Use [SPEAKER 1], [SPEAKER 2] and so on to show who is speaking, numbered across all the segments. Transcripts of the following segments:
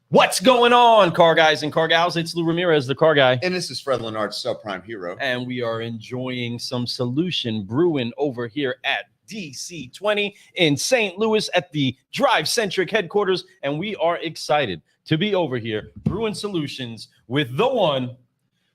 [SPEAKER 1] What's going on, car guys and car gals? It's Lou Ramirez, the car guy.
[SPEAKER 2] And this is Fred Lennard, subprime hero.
[SPEAKER 1] And we are enjoying some Solution Brewing over here at DC20 in St. Louis at the DriveCentric headquarters. And we are excited to be over here brewing solutions with the one,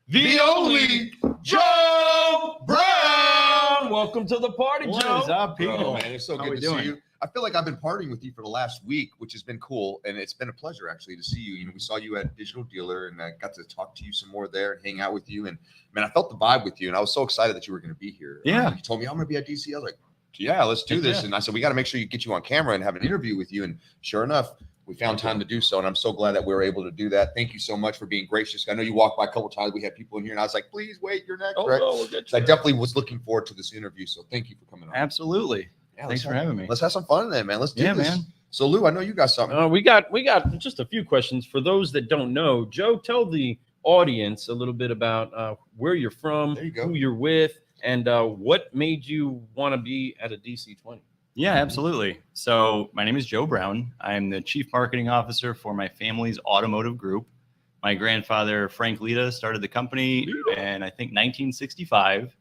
[SPEAKER 2] the only Joe Brown.
[SPEAKER 1] Welcome to the party,
[SPEAKER 3] What
[SPEAKER 1] Joe.
[SPEAKER 3] is up, people?
[SPEAKER 2] Oh, man, it's so
[SPEAKER 3] How
[SPEAKER 2] good
[SPEAKER 3] we
[SPEAKER 2] to
[SPEAKER 3] doing?
[SPEAKER 2] see you. I feel like I've been partying with you for the last week, which has been cool, and it's been a pleasure actually to see you. You know, we saw you at Digital Dealer, and I got to talk to you some more there and hang out with you. And man, I felt the vibe with you, and I was so excited that you were going to be here.
[SPEAKER 3] Yeah.
[SPEAKER 2] You told me I'm going to be at DC. I was like, yeah, let's do this.
[SPEAKER 3] Yeah.
[SPEAKER 2] And I said we got to make sure you get you on camera and have an interview with you. And sure enough, we found time to do so, and I'm so glad that we were able to do that. Thank you so much for being gracious. I know you walked by a couple of times. We had people in here, and I was like, please wait, you're next.
[SPEAKER 1] Oh,
[SPEAKER 2] right?
[SPEAKER 1] no, we'll get
[SPEAKER 2] So I
[SPEAKER 1] you.
[SPEAKER 2] definitely was looking forward to this interview. So thank you for coming on.
[SPEAKER 3] Absolutely.
[SPEAKER 2] Yeah,
[SPEAKER 3] Thanks for having me.
[SPEAKER 2] Let's have some fun then, man. Let's do
[SPEAKER 3] Yeah,
[SPEAKER 2] this.
[SPEAKER 3] man.
[SPEAKER 2] So Lou, I know you got something.
[SPEAKER 1] We got just a few questions for those that don't know. Joe, tell the audience a little bit about where you're from,
[SPEAKER 2] There you go.
[SPEAKER 1] who you're with, and what made you want to be at a DC20.
[SPEAKER 3] Yeah, absolutely. So my name is Joe Brown. I'm the Chief Marketing Officer for my family's automotive group. My grandfather, Frank Lita, started the company in, I think, 1965.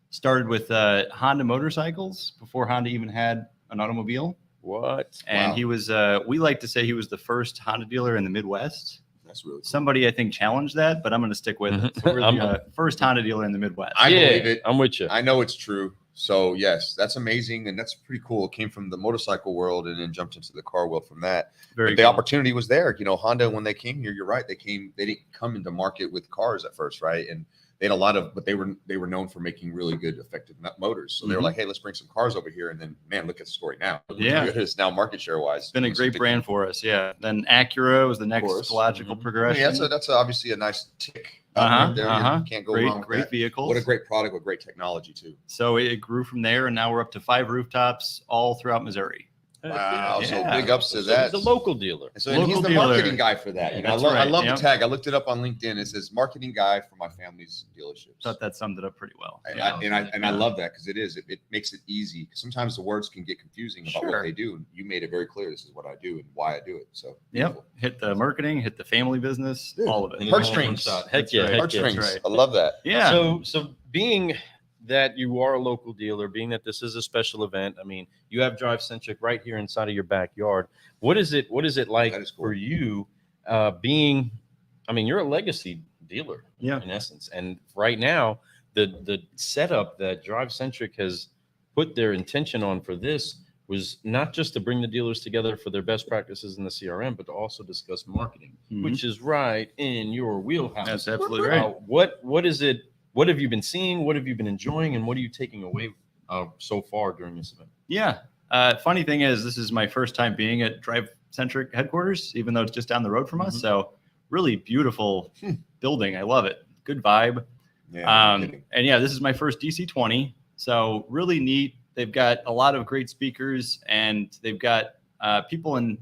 [SPEAKER 3] Started with Honda motorcycles before Honda even had an automobile.
[SPEAKER 1] What?
[SPEAKER 3] And
[SPEAKER 2] Wow.
[SPEAKER 3] he was, we like to say he was the first Honda dealer in the Midwest.
[SPEAKER 2] That's really cool.
[SPEAKER 3] Somebody, I think, challenged that, but I'm going to stick with it. So we're the first Honda dealer in the Midwest.
[SPEAKER 2] I believe it.
[SPEAKER 1] I'm with you.
[SPEAKER 2] I know it's true. So yes, that's amazing, and that's pretty cool. It came from the motorcycle world and then jumped into the car world from that.
[SPEAKER 3] Very
[SPEAKER 2] But the
[SPEAKER 3] cool.
[SPEAKER 2] opportunity was there. You know, Honda, when they came here, you're right. They didn't come into market with cars at first, right? And they had a lot of, but they were known for making really good, effective motors. So they were
[SPEAKER 3] Mhm.
[SPEAKER 2] like, hey, let's bring some cars over here. And then, man, look at the story now. Look
[SPEAKER 3] Yeah.
[SPEAKER 2] how good it is now, market share wise.
[SPEAKER 3] It's been a great brand for us. Yeah. Then Acura was the next
[SPEAKER 2] course.
[SPEAKER 3] logical
[SPEAKER 1] Mhm.
[SPEAKER 3] progression.
[SPEAKER 2] Yeah, that's obviously a nice tick. Right there. You can't go wrong with
[SPEAKER 3] Great
[SPEAKER 2] that.
[SPEAKER 3] vehicles.
[SPEAKER 2] What a great product with great technology too.
[SPEAKER 3] So it grew from there, and now we're up to 5 rooftops all throughout Missouri.
[SPEAKER 2] Wow. So
[SPEAKER 3] Yeah.
[SPEAKER 2] big ups to
[SPEAKER 1] So
[SPEAKER 2] that.
[SPEAKER 1] he's a local dealer.
[SPEAKER 2] And so and he's
[SPEAKER 3] Local
[SPEAKER 2] the
[SPEAKER 3] dealer.
[SPEAKER 2] marketing guy for that. You know,
[SPEAKER 3] That's
[SPEAKER 2] I
[SPEAKER 3] right,
[SPEAKER 2] love
[SPEAKER 3] yep.
[SPEAKER 2] the tag. I looked it up on LinkedIn. It says marketing guy for my family's dealerships.
[SPEAKER 3] Thought that summed it up pretty well.
[SPEAKER 2] I love that because it makes it easy. Sometimes the words can get confusing about
[SPEAKER 3] Sure.
[SPEAKER 2] what they do. And you made it very clear. This is what I do and why I do it. So
[SPEAKER 3] Yep.
[SPEAKER 2] beautiful.
[SPEAKER 3] Hit the marketing, hit the family business,
[SPEAKER 2] Dude,
[SPEAKER 3] all of it.
[SPEAKER 1] And
[SPEAKER 2] Heartstrings.
[SPEAKER 1] Heck
[SPEAKER 3] That's
[SPEAKER 1] yeah.
[SPEAKER 3] right.
[SPEAKER 1] Heck
[SPEAKER 2] Heartstrings.
[SPEAKER 1] yeah.
[SPEAKER 3] right.
[SPEAKER 2] I love that.
[SPEAKER 3] Yeah.
[SPEAKER 1] So being that you are a local dealer, being that this is a special event, I mean, you have DriveCentric right here inside of your backyard. What is it like
[SPEAKER 2] That is cool.
[SPEAKER 1] for you being, I mean, you're a legacy dealer
[SPEAKER 3] Yeah.
[SPEAKER 1] in essence. And right now, the setup that DriveCentric has put their intention on for this was not just to bring the dealers together for their best practices in the CRM, but to also discuss marketing,
[SPEAKER 3] Mhm.
[SPEAKER 1] which is right in your wheelhouse.
[SPEAKER 3] That's absolutely right.
[SPEAKER 1] What is it? What have you been seeing? What have you been enjoying? And what are you taking away so far during this event?
[SPEAKER 3] Yeah. Funny thing is, this is my first time being at DriveCentric headquarters, even though it's just down the road from us.
[SPEAKER 1] Mhm.
[SPEAKER 3] So really beautiful building. I love it. Good vibe.
[SPEAKER 2] Yeah. no kidding.
[SPEAKER 3] And yeah, this is my first DC20. So really neat. They've got a lot of great speakers, and they've got people in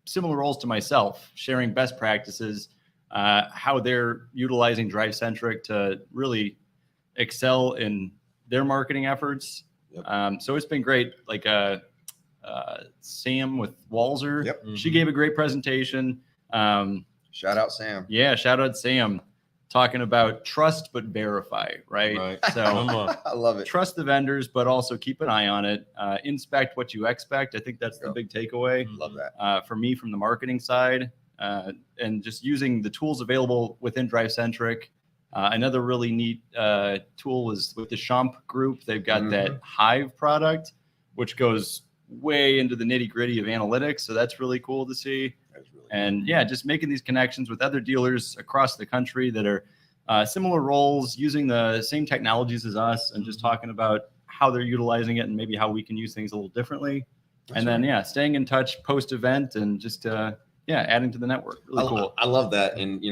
[SPEAKER 3] similar roles to myself sharing best practices, how they're utilizing DriveCentric to really excel in their marketing efforts.
[SPEAKER 2] Yep.
[SPEAKER 3] So it's been great. Like Sam with Walzer,
[SPEAKER 2] Yep.
[SPEAKER 3] she gave a great presentation.
[SPEAKER 2] Shout out Sam.
[SPEAKER 3] Yeah, shout out Sam, talking about trust but verify, right? So
[SPEAKER 2] I love it.
[SPEAKER 3] trust the vendors, but also keep an eye on it. Inspect what you expect. I think that's the
[SPEAKER 2] Yep.
[SPEAKER 3] big takeaway
[SPEAKER 2] Love that.
[SPEAKER 3] for me from the marketing side, and just using the tools available within DriveCentric. Another really neat tool is with the Shump group. They've got that Hive product, which goes way into the nitty gritty of analytics. So that's really cool to see. And yeah, just making these connections with other dealers across the country that are similar roles, using the same technologies as us, and just talking about how they're utilizing it and maybe how we can use things a little differently. And then, yeah, staying in touch post event and just, adding to the network. Really cool.
[SPEAKER 2] I love that. And,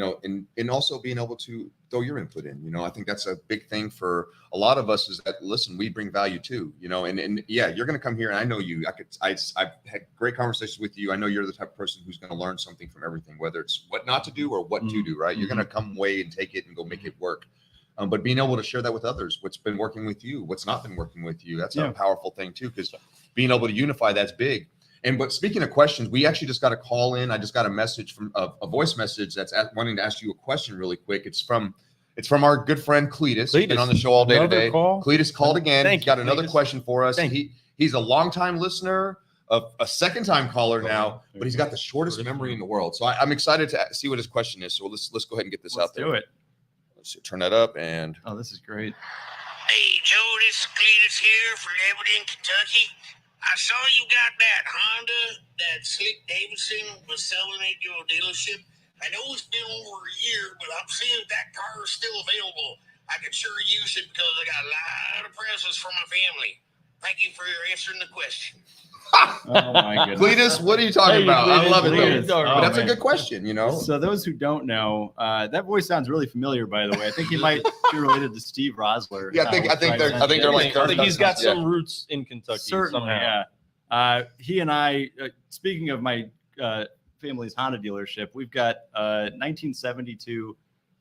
[SPEAKER 2] and also being able to throw your input in, I think that's a big thing for a lot of us, is that, listen, we bring value too, and yeah, you're going to come here, and I know you, I've had great conversations with you. I know you're the type of person who's going to learn something from everything, whether it's what not to do or what to do, right? You're going to come away and take it and go make it work. But being able to share that with others, what's been working with you, what's not been working with you, that's a powerful thing too, because being able to unify, that's big. But speaking of questions, we actually just got a call in. I just got a message from a voice message that's wanting to ask you a question really quick. It's from our good friend Cletus. He's been on the show all day today. Cletus called again. He's got another question for us. He's a longtime listener, a second-time caller now, but he's got the shortest memory in the world. So I'm excited to see what his question is. So let's go ahead and get this out there.
[SPEAKER 3] Do it.
[SPEAKER 2] Let's see, turn that up and.
[SPEAKER 3] Oh, this is great.
[SPEAKER 4] Hey, Joe, this is Cletus here from Aberdeen, Kentucky. I saw you got that Honda that Slick Davidson was selling at your dealership. I know it's been over a year, but I'm seeing that car is still available. I could sure use it because I got a lot of presents for my family. Thank you for answering the question.
[SPEAKER 3] Oh my goodness.
[SPEAKER 2] Cletus, what are you talking about?
[SPEAKER 1] Cletus,
[SPEAKER 2] I love it.
[SPEAKER 3] Cletus.
[SPEAKER 2] That's a good question,
[SPEAKER 3] So those who don't know, that voice sounds really familiar, by the way. I think he might be related to Steve Rosler.
[SPEAKER 2] Yeah, I think they're like.
[SPEAKER 1] I think he's got some roots in Kentucky.
[SPEAKER 3] Certainly,
[SPEAKER 1] somehow.
[SPEAKER 3] yeah. He and I, speaking of my family's Honda dealership, we've got 1972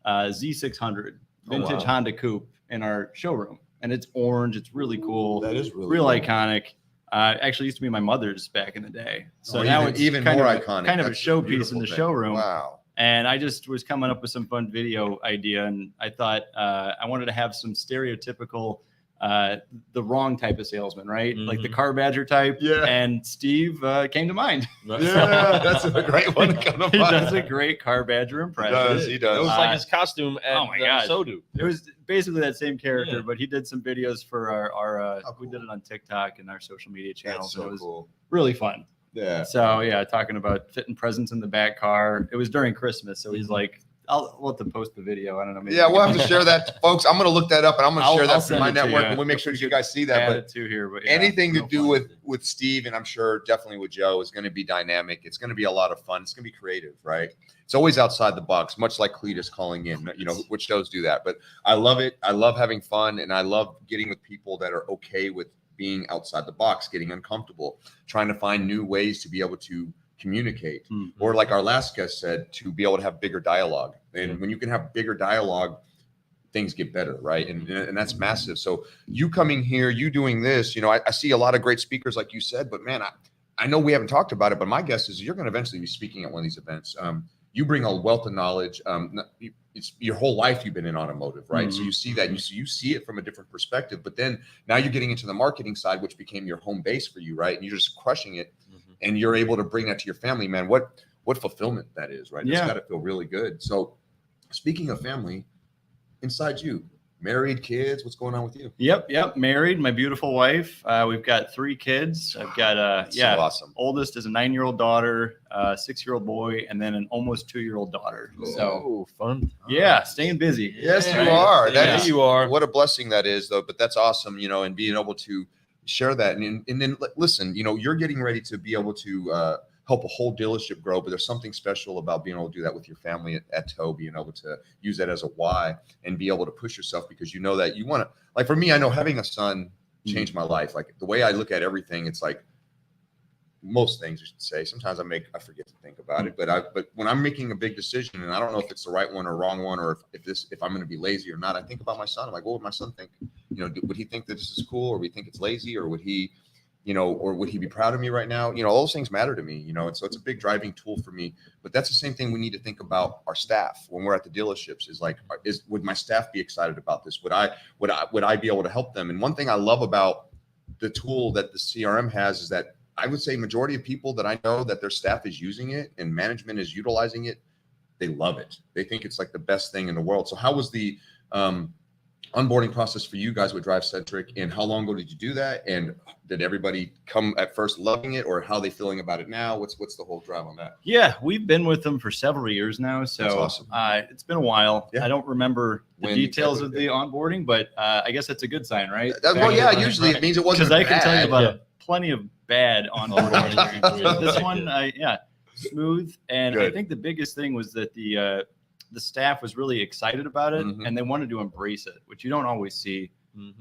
[SPEAKER 3] Z600 vintage Honda coupe in our showroom, and it's orange. It's really cool.
[SPEAKER 2] That is really
[SPEAKER 3] real
[SPEAKER 2] cool.
[SPEAKER 3] Iconic. Actually used to be my mother's back in the day. So
[SPEAKER 2] now it's
[SPEAKER 3] even
[SPEAKER 2] more
[SPEAKER 3] iconic. Kind of a
[SPEAKER 2] That's
[SPEAKER 3] showpiece in the
[SPEAKER 2] thing.
[SPEAKER 3] showroom.
[SPEAKER 2] Wow.
[SPEAKER 3] And I just was coming up with some fun video idea, and I thought I wanted to have some stereotypical, the wrong type of salesman, right? Like the car badger type.
[SPEAKER 2] Yeah.
[SPEAKER 3] And Steve came to mind.
[SPEAKER 2] Yeah, that's a great one to come to mind.
[SPEAKER 3] He does a great car badger impression.
[SPEAKER 2] He does.
[SPEAKER 1] It was like his costume at Sodu.
[SPEAKER 3] It was basically that same character,
[SPEAKER 1] Yeah.
[SPEAKER 3] but he did some videos for our we did it on TikTok and our social media channels.
[SPEAKER 2] That's so
[SPEAKER 3] it was
[SPEAKER 2] cool.
[SPEAKER 3] really fun.
[SPEAKER 2] Yeah.
[SPEAKER 3] So yeah, talking about fitting presents in the back car. It was during Christmas, so he's like, I'll let them post the video. I don't know. Maybe
[SPEAKER 2] We'll have to share that, folks. I'm going to look that up, and I'm going to share that for my network, and we'll make sure you guys see that.
[SPEAKER 3] Add
[SPEAKER 2] But
[SPEAKER 3] it to here, but
[SPEAKER 2] anything to do with Steve, and I'm sure definitely with Joe, is going to be dynamic. It's going to be a lot of fun. It's going to be creative, right? It's always outside the box, much like Cletus calling in, which shows do that. But I love it. I love having fun, and I love getting with people that are okay with being outside the box, getting uncomfortable, trying to find new ways to be able to communicate, or like our last guest said, to be able to have bigger dialogue. And when you can have bigger dialogue, things get better, right? And that's massive. So you coming here, you doing this, I see a lot of great speakers like you said, but man, I know we haven't talked about it, but my guess is you're going to eventually be speaking at one of these events. You bring a wealth of knowledge. It's your whole life you've been in automotive, right? So you see that, you see it from a different perspective, but then now you're getting into the marketing side, which became your home base for you, right? And you're just crushing it. And you're able to bring that to your family, man. What fulfillment that is, right? It's got to feel really good. So speaking of family, inside you, married, kids, what's going on with you?
[SPEAKER 3] Yep. Married, my beautiful wife. We've got 3 kids. I've got
[SPEAKER 2] so awesome.
[SPEAKER 3] Oldest is a 9-year-old daughter, 6-year-old boy, and then an almost 2-year-old daughter. So
[SPEAKER 1] fun.
[SPEAKER 3] Yeah, staying busy.
[SPEAKER 2] Yes, you are.
[SPEAKER 1] You are.
[SPEAKER 2] What a blessing that is, though. But that's awesome, and being able to share that. And then listen, you're getting ready to be able to help a whole dealership grow, but there's something special about being able to do that with your family at Toe, being able to use that as a why and be able to push yourself, because you know that you want to, like for me, I know having a son changed my life. Like the way I look at everything, it's like most things, I should say. Sometimes I forget to think about it, but when I'm making a big decision and I don't know if it's the right one or wrong one, or if I'm going to be lazy or not, I think about my son. I'm like, what would my son think? Would he think that this is cool, or would he think it's lazy, or would he, or would he be proud of me right now? All those things matter to me, and so it's a big driving tool for me. But that's the same thing we need to think about our staff when we're at the dealerships, is like, would my staff be excited about this? Would I be able to help them? And one thing I love about the tool that the CRM has is that I would say majority of people that I know that their staff is using it and management is utilizing it, they love it. They think it's like the best thing in the world. So how was the onboarding process for you guys with DriveCentric, and how long ago did you do that? And did everybody come at first loving it, or how are they feeling about it now? What's the whole drive on that?
[SPEAKER 3] Yeah, we've been with them for several years now, so
[SPEAKER 2] That's awesome.
[SPEAKER 3] It's been a while.
[SPEAKER 2] Yeah.
[SPEAKER 3] I don't remember the
[SPEAKER 2] When
[SPEAKER 3] details
[SPEAKER 2] exactly,
[SPEAKER 3] of the onboarding, but I guess that's a good sign, right?
[SPEAKER 2] Well, yeah, usually it means it wasn't
[SPEAKER 3] because I can tell you
[SPEAKER 2] bad.
[SPEAKER 3] about plenty of bad onboarding. This one, smooth, and I
[SPEAKER 2] Good.
[SPEAKER 3] think the biggest thing was that the staff was really excited about it,
[SPEAKER 2] Mhm.
[SPEAKER 3] and they wanted to embrace it, which you don't always see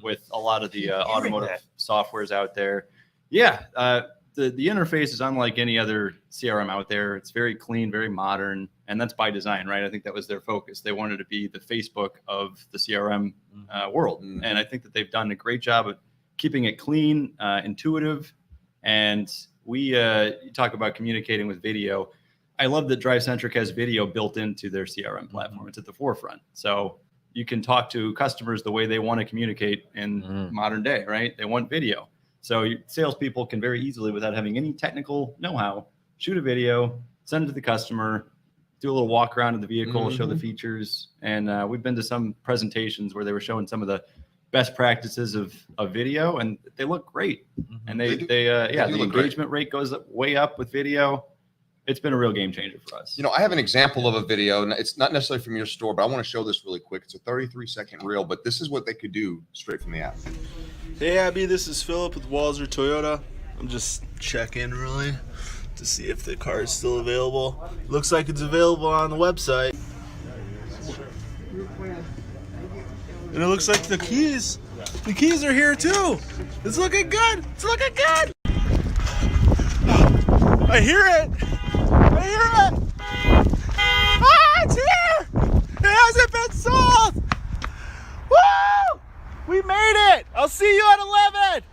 [SPEAKER 3] with a lot of the automotive softwares out there. Yeah, the interface is unlike any other CRM out there. It's very clean, very modern, and that's by design, right? I think that was their focus. They wanted to be the Facebook of the CRM world, and I think that they've done a great job of keeping it clean, intuitive, and you talk about communicating with video. I love that DriveCentric has video built into their CRM platform. It's at the forefront. So you can talk to customers the way they want to communicate in modern day, right? They want video. So salespeople can very easily, without having any technical know-how, shoot a video, send it to the customer, do a little walk around of the vehicle, show the features. And we've been to some presentations where they were showing some of the best practices of video, and they look great. And the engagement rate goes way up with video. It's been a real game changer for us.
[SPEAKER 2] You know, I have an example of a video, and it's not necessarily from your store, but I want to show this really quick. It's a 33-second reel, but this is what they could do straight from the app.
[SPEAKER 5] Hey Abby, this is Philip with Walzer Toyota. I'm just checking really to see if the car is still available. Looks like it's available on the website. And it looks like the keys are here too. It's looking good. It's looking good. I hear it. I hear it. Ah, it's here. It hasn't been sold. Woo! We made it. I'll see you at 11.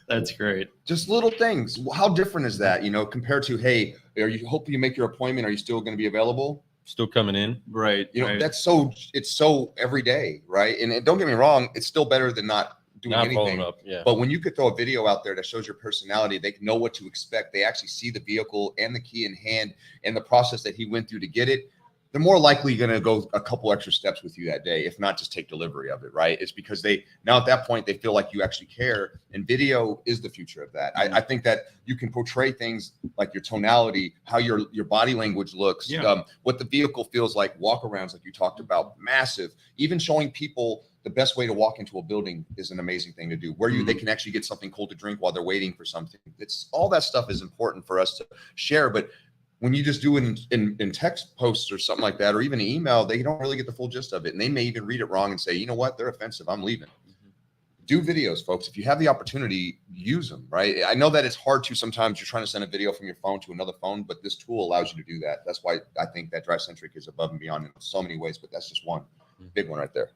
[SPEAKER 3] That's great.
[SPEAKER 2] Just little things. How different is that, you know, compared to, hey, are you hoping you make your appointment? Are you still going to be available?
[SPEAKER 1] Still coming in.
[SPEAKER 3] Right.
[SPEAKER 2] You know,
[SPEAKER 3] right.
[SPEAKER 2] it's so every day, right? And don't get me wrong, it's still better than not doing
[SPEAKER 1] Not
[SPEAKER 2] anything.
[SPEAKER 1] following up. Yeah.
[SPEAKER 2] But when you could throw a video out there that shows your personality, they know what to expect. They actually see the vehicle and the key in hand and the process that he went through to get it. They're more likely going to go a couple extra steps with you that day, if not just take delivery of it, right? It's because they now at that point, they feel like you actually care, and video is the future of that. I think that you can portray things like your tonality, how your body language looks, what the vehicle feels like, walk-arounds like you talked about, massive. Even showing people the best way to walk into a building is an amazing thing to do, where they can actually get something cold to drink while they're waiting for something. It's all that stuff is important for us to share, but when you just do it in text posts or something like that, or even an email, they don't really get the full gist of it. And they may even read it wrong and say, you know what, they're offensive, I'm leaving. Do videos, folks. If you have the opportunity, use them, right? I know that it's hard to sometimes. You're trying to send a video from your phone to another phone, but this tool allows you to do that. That's why I think that DriveCentric is above and beyond in so many ways, but that's just one big one right there.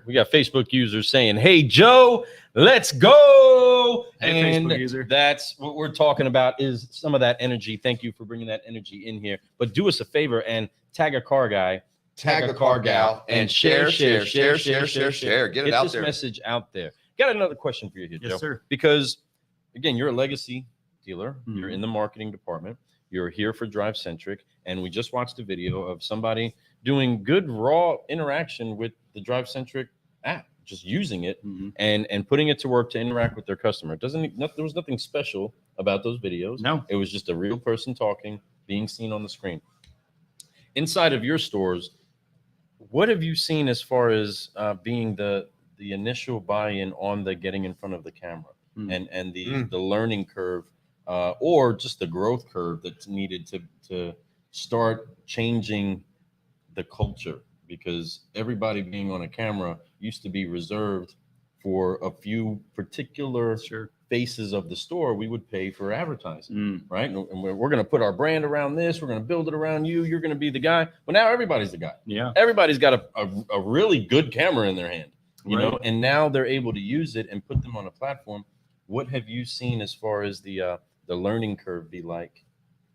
[SPEAKER 1] We got Facebook users saying, "Hey Joe, let's go!"
[SPEAKER 3] Hey,
[SPEAKER 1] and
[SPEAKER 3] Facebook user.
[SPEAKER 1] that's what we're talking about, is some of that energy. Thank you for bringing that energy in here. But do us a favor and tag a car guy,
[SPEAKER 2] Tag a car gal, and share. Get it
[SPEAKER 1] Get
[SPEAKER 2] out
[SPEAKER 1] this
[SPEAKER 2] there.
[SPEAKER 1] message out there. Got another question for you here,
[SPEAKER 3] Yes,
[SPEAKER 1] Joe.
[SPEAKER 3] sir.
[SPEAKER 1] Because again, you're a legacy dealer. You're
[SPEAKER 3] Mhm.
[SPEAKER 1] in the marketing department. You're here for DriveCentric, and we just watched a video of somebody doing good raw interaction with the DriveCentric app, just using it and putting it to work to interact with their customer. There was nothing special about those videos.
[SPEAKER 3] No.
[SPEAKER 1] It was just a real person talking, being seen on the screen. Inside of your stores, what have you seen as far as being the initial buy-in on the getting in front of the camera and the learning curve, or just the growth curve that's needed to start changing the culture? Because everybody being on a camera used to be reserved for a few particular faces of the store. We would pay for advertising, right? And we're going to put our brand around this. We're going to build it around you. You're going to be the guy. Well, now everybody's the guy. Yeah. Everybody's got a really good camera in their hand, you know, and now they're able to use it and put them on a platform. What have you seen as far as the learning curve be like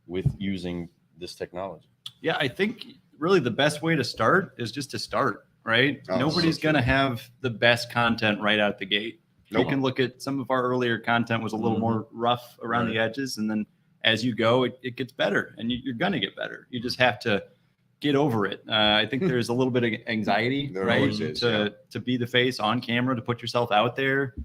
[SPEAKER 1] with using this technology?
[SPEAKER 3] Yeah, I think really the best way to start is just to start, right? Nobody's going to have the best content right out the gate. You can look at some of our earlier content was a little more rough around the edges. And then as you go, it gets better, and you're going to get better. You just have to get over it. I think there's a little bit of anxiety,
[SPEAKER 2] There
[SPEAKER 3] right?
[SPEAKER 2] always is, yeah.
[SPEAKER 3] To be the face on camera, to put yourself out there.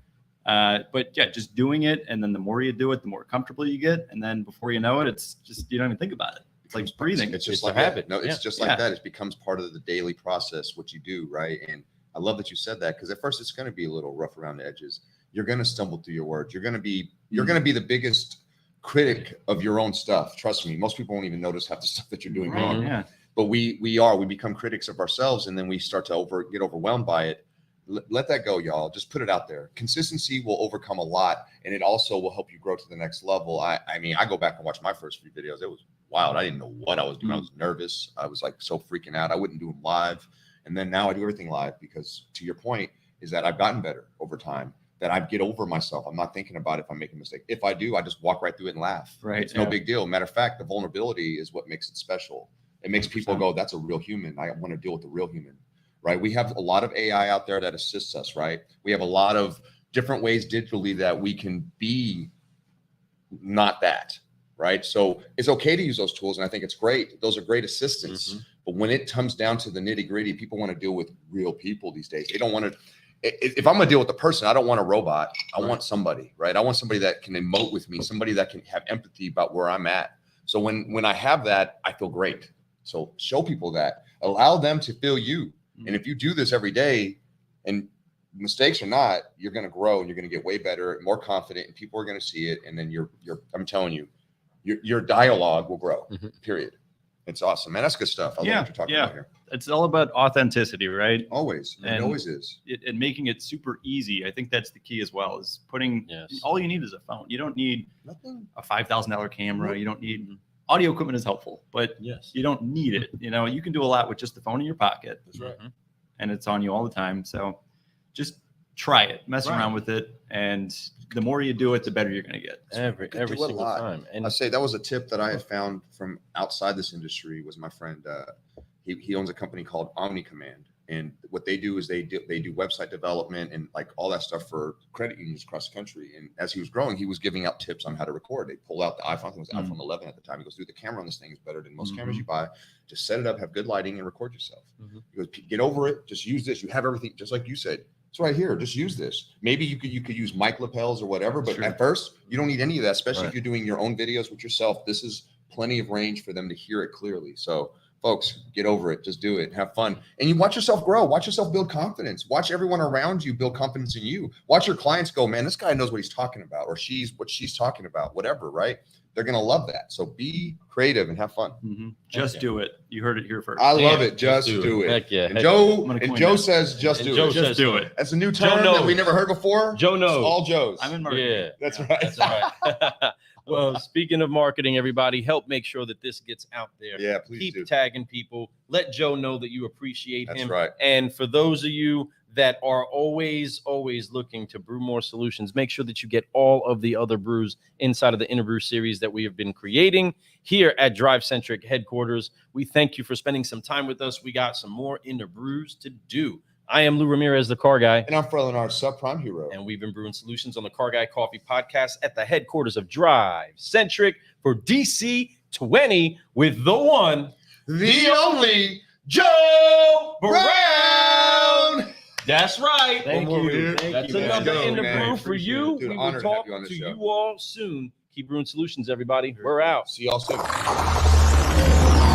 [SPEAKER 3] But yeah, just doing it. And then the more you do it, the more comfortable you get. And then before you know it, it's just, you don't even think about it. It's like breathing.
[SPEAKER 2] It's just
[SPEAKER 1] It's a
[SPEAKER 2] like
[SPEAKER 1] habit.
[SPEAKER 2] that. No, it's
[SPEAKER 1] Yeah.
[SPEAKER 2] just like that. It becomes part of the daily process, what you do, right? And I love that you said that, because at first it's going to be a little rough around the edges. You're going to stumble through your words. You're going to be the biggest critic of your own stuff. Trust me. Most people won't even notice half the stuff that you're doing
[SPEAKER 3] Right,
[SPEAKER 2] wrong.
[SPEAKER 3] yeah.
[SPEAKER 2] But we become critics of ourselves, and then we start to get overwhelmed by it. Let that go, y'all. Just put it out there. Consistency will overcome a lot, and it also will help you grow to the next level. I mean, I go back and watch my first few videos. It was wild. I didn't know what I was doing. I was nervous. I was like so freaking out. I wouldn't do them live. And then now I do everything live, because to your point is that I've gotten better over time, that I get over myself. I'm not thinking about if I'm making a mistake. If I do, I just walk right through it and laugh.
[SPEAKER 3] Right.
[SPEAKER 2] It's no big deal. Matter of fact, the vulnerability is what makes it special. It makes people go, that's a real human. I want to deal with the real human, right? We have a lot of AI out there that assists us, right? We have a lot of different ways digitally that we can be not that, right? So it's okay to use those tools, and I think it's great. Those are great assistants.
[SPEAKER 1] Mm-hmm.
[SPEAKER 2] But when it comes down to the nitty gritty, people want to deal with real people these days. They don't want to. If I'm going to deal with a person, I don't want a robot. I want somebody, right? I want somebody that can emote with me, somebody that can have empathy about where I'm at. So when I have that, I feel great. So show people that. Allow them to feel you. And if you do this every day, and mistakes or not, you're going to grow, and you're going to get way better, more confident, and people are going to see it. And then I'm telling you, your dialogue will grow. Period. It's awesome, man. That's good stuff. I love what you're talking about here.
[SPEAKER 3] It's all about authenticity, right?
[SPEAKER 2] Always. It always is.
[SPEAKER 3] And making it super easy. I think that's the key as well, is putting, all you need is a phone. You don't need
[SPEAKER 2] Nothing.
[SPEAKER 3] a $5,000 camera. You don't need, audio equipment is helpful, but you don't need it. You know, you can do a lot with just the phone in your pocket.
[SPEAKER 2] That's right.
[SPEAKER 3] And it's on you all the time. So just try it, mess around with it. And the more you do it, the better you're going to get.
[SPEAKER 1] Every single time. And
[SPEAKER 2] I say that was a tip that I had found from outside this industry. Was my friend, he owns a company called Omni Command. And what they do is they do website development and like all that stuff for credit unions across the country. And as he was growing, he was giving out tips on how to record. They pulled out the iPhone. I think it was the iPhone 11 at the time. He goes, dude, the camera on this thing is better than most cameras you buy. Just set it up, have good lighting, and record yourself. He goes, get over it. Just use this. You have everything, just like you said. It's right here. Just use this. Maybe you could use mic lapels or whatever, but at first you don't need any of that, especially if you're doing your own videos with yourself. This is plenty of range for them to hear it clearly. So folks, get over it. Just do it. Have fun. And you watch yourself grow. Watch yourself build confidence. Watch everyone around you build confidence in you. Watch your clients go, man, this guy knows what he's talking about, or what she's talking about, whatever, right? They're going to love that. So be creative and have fun.
[SPEAKER 3] Just do it. You heard it here first.
[SPEAKER 2] I love it. Just do it.
[SPEAKER 1] Heck yeah.
[SPEAKER 2] And Joe says, just do it.
[SPEAKER 3] Just do it.
[SPEAKER 2] That's a new term that we never heard before.
[SPEAKER 1] Joe knows.
[SPEAKER 2] It's all Joe's.
[SPEAKER 3] I'm in marketing.
[SPEAKER 1] Yeah.
[SPEAKER 2] That's right.
[SPEAKER 1] That's right. Well, speaking of marketing, everybody, help make sure that this gets out there.
[SPEAKER 2] Yeah, please
[SPEAKER 1] Keep
[SPEAKER 2] do.
[SPEAKER 1] tagging people. Let Joe know that you appreciate
[SPEAKER 2] That's
[SPEAKER 1] him.
[SPEAKER 2] right.
[SPEAKER 1] And for those of you that are always looking to brew more solutions, make sure that you get all of the other brews inside of the Interbrew series that we have been creating here at DriveCentric headquarters. We thank you for spending some time with us. We got some more Interbrews to do. I am Lou Ramirez, the Car Guy.
[SPEAKER 2] And I'm Frelin, our subprime hero.
[SPEAKER 1] And we've been brewing solutions on the Car Guy Coffee podcast at the headquarters of DriveCentric for DC 20 with the one,
[SPEAKER 2] the only Joe Brown.
[SPEAKER 1] That's right.
[SPEAKER 3] Thank
[SPEAKER 2] One more
[SPEAKER 3] you.
[SPEAKER 2] here.
[SPEAKER 3] Thank
[SPEAKER 1] That's
[SPEAKER 3] you, man.
[SPEAKER 1] another
[SPEAKER 2] Go,
[SPEAKER 1] in the
[SPEAKER 2] man.
[SPEAKER 1] brew for
[SPEAKER 2] Appreciate
[SPEAKER 1] you.
[SPEAKER 2] it. Dude,
[SPEAKER 1] We
[SPEAKER 2] honored
[SPEAKER 1] will
[SPEAKER 2] to have
[SPEAKER 1] talk
[SPEAKER 2] you on the
[SPEAKER 1] to
[SPEAKER 2] show.
[SPEAKER 1] you all soon. Keep brewing solutions, everybody. We're out.
[SPEAKER 2] See y'all soon.